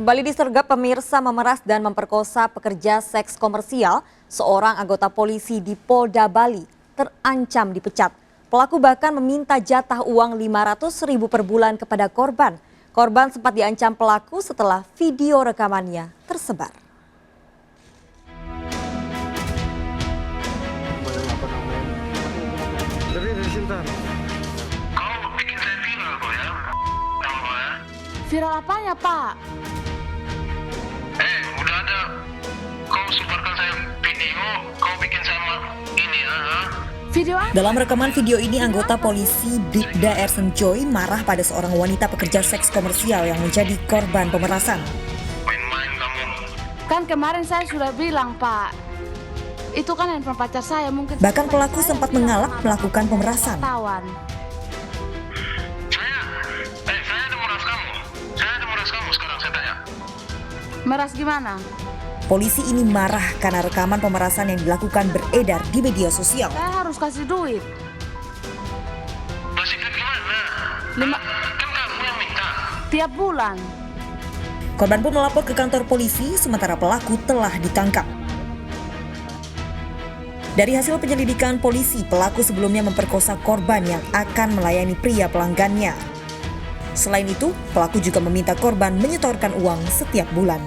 Kembali disergap pemirsa memeras dan memperkosa pekerja seks komersial, seorang anggota polisi di Polda Bali terancam dipecat. Pelaku bahkan meminta jatah uang 500.000 per bulan kepada korban. Korban sempat diancam pelaku setelah video rekamannya tersebar. Kau bikin saya viral kok ya? Tahu ya? Viral apanya, Pak? Udah ada. Kau sebarkan saya video, kau bikin sama ini ya? Video apa? Dalam rekaman video ini, anggota polisi Bribda Ersen Joy marah pada seorang wanita pekerja seks komersial yang menjadi korban pemerasan. Main-main kamu. Kan kemarin saya sudah bilang, Pak. Itu kan handphone pacar saya mungkin. Bahkan pelaku sempat mengalak melakukan pemerasan. Tawan. Saya ada meras kamu. Saya ada meras kamu sekarang saya tanya. Meras gimana? Polisi ini marah karena rekaman pemerasan yang dilakukan beredar di media sosial. Saya harus kasih duit. Kasih duit gimana? Lima- Kan kamu yang minta. Tiap bulan. Korban pun melapor ke kantor polisi, sementara pelaku telah ditangkap. Dari hasil penyelidikan polisi, pelaku sebelumnya memperkosa korban yang akan melayani pria pelanggannya. Selain itu, pelaku juga meminta korban menyetorkan uang setiap bulan.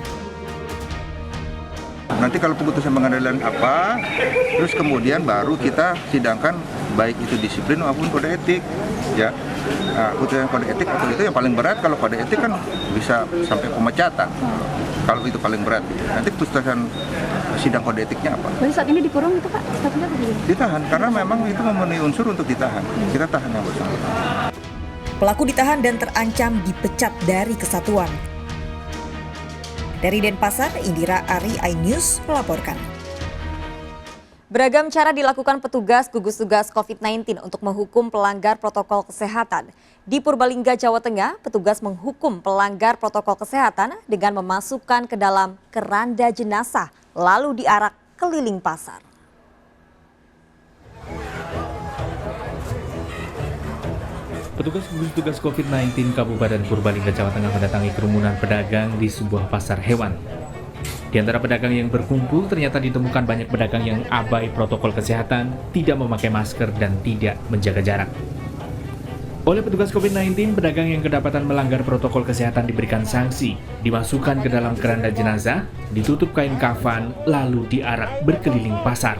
Nanti kalau putusan pengadilan apa, terus kemudian baru kita sidangkan baik itu disiplin maupun kode etik, ya. Nah, putusan kode etik atau itu yang paling berat. Kalau kode etik kan bisa sampai pemecatan. Kalau itu paling berat, nanti putusan sidang kode etiknya apa? Berarti saat ini dikurung itu Pak? Statusnya begini? Ditahan, karena memang itu memenuhi unsur untuk ditahan. Kita tahan yang bersangkutan. Pelaku ditahan dan terancam dipecat dari kesatuan. Dari Denpasar, Indira Ari, iNews melaporkan. Beragam cara dilakukan petugas gugus tugas COVID-19 untuk menghukum pelanggar protokol kesehatan. Di Purbalingga, Jawa Tengah, petugas menghukum pelanggar protokol kesehatan dengan memasukkan ke dalam keranda jenazah, lalu diarak keliling pasar. Petugas gugus tugas COVID-19 Kabupaten Purbalingga, Jawa Tengah mendatangi kerumunan pedagang di sebuah pasar hewan. Di antara pedagang yang berkumpul, ternyata ditemukan banyak pedagang yang abai protokol kesehatan, tidak memakai masker, dan tidak menjaga jarak. Oleh petugas COVID-19, pedagang yang kedapatan melanggar protokol kesehatan diberikan sanksi, dimasukkan ke dalam keranda jenazah, ditutup kain kafan, lalu diarak berkeliling pasar.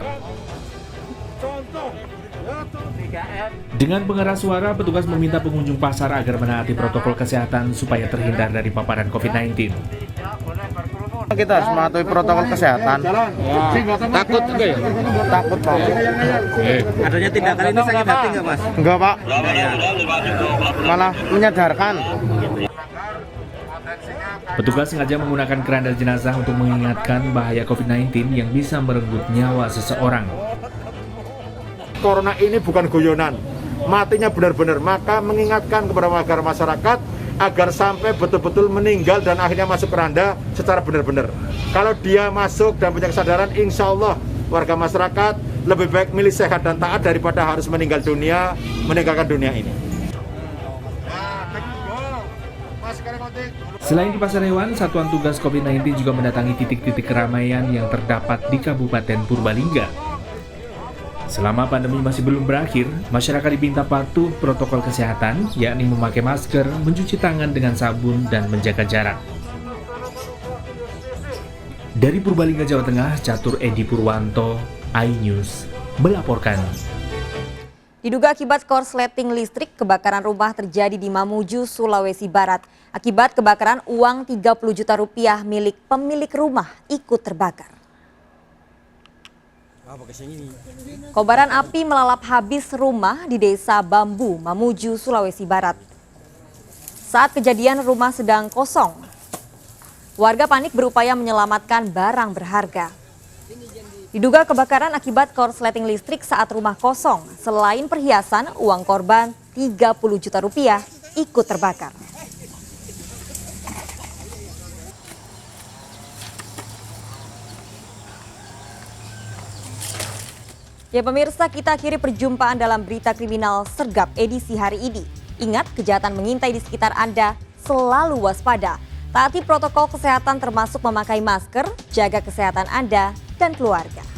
Dengan pengeras suara, petugas meminta pengunjung pasar agar menaati protokol kesehatan supaya terhindar dari paparan COVID-19. Kita harus mematuhi protokol kesehatan. Takut juga ya? Takut Pak. Adanya tindakan ini sakit hati nggak Mas? Enggak Pak. Malah menyadarkan. Petugas sengaja menggunakan keranda jenazah untuk mengingatkan bahaya COVID-19 yang bisa merenggut nyawa seseorang. Corona ini bukan guyonan, matinya benar-benar. Maka mengingatkan kepada warga masyarakat agar sampai betul-betul meninggal dan akhirnya masuk keranda secara benar-benar. Kalau dia masuk dan punya kesadaran, insya Allah warga masyarakat lebih baik milih sehat dan taat daripada harus meninggalkan dunia ini. Selain di pasar hewan, Satuan Tugas COVID-19 juga mendatangi titik-titik keramaian yang terdapat di Kabupaten Purbalingga. Selama pandemi masih belum berakhir, masyarakat diminta patuh protokol kesehatan, yakni memakai masker, mencuci tangan dengan sabun, dan menjaga jarak. Dari Purbalingga, Jawa Tengah, Catur Edi Purwanto, iNews melaporkan. Diduga akibat korsleting listrik, kebakaran rumah terjadi di Mamuju, Sulawesi Barat. Akibat kebakaran, uang 30 juta rupiah milik pemilik rumah ikut terbakar. Kobaran api melalap habis rumah di Desa Bambu, Mamuju, Sulawesi Barat. Saat kejadian, rumah sedang kosong. Warga panik berupaya menyelamatkan barang berharga. Diduga kebakaran akibat korsleting listrik saat rumah kosong. Selain perhiasan, uang korban 30 juta rupiah ikut terbakar. Ya pemirsa, kita akhiri perjumpaan dalam berita kriminal sergap edisi hari ini. Ingat, kejahatan mengintai di sekitar Anda, selalu waspada. Taati protokol kesehatan termasuk memakai masker, jaga kesehatan Anda dan keluarga.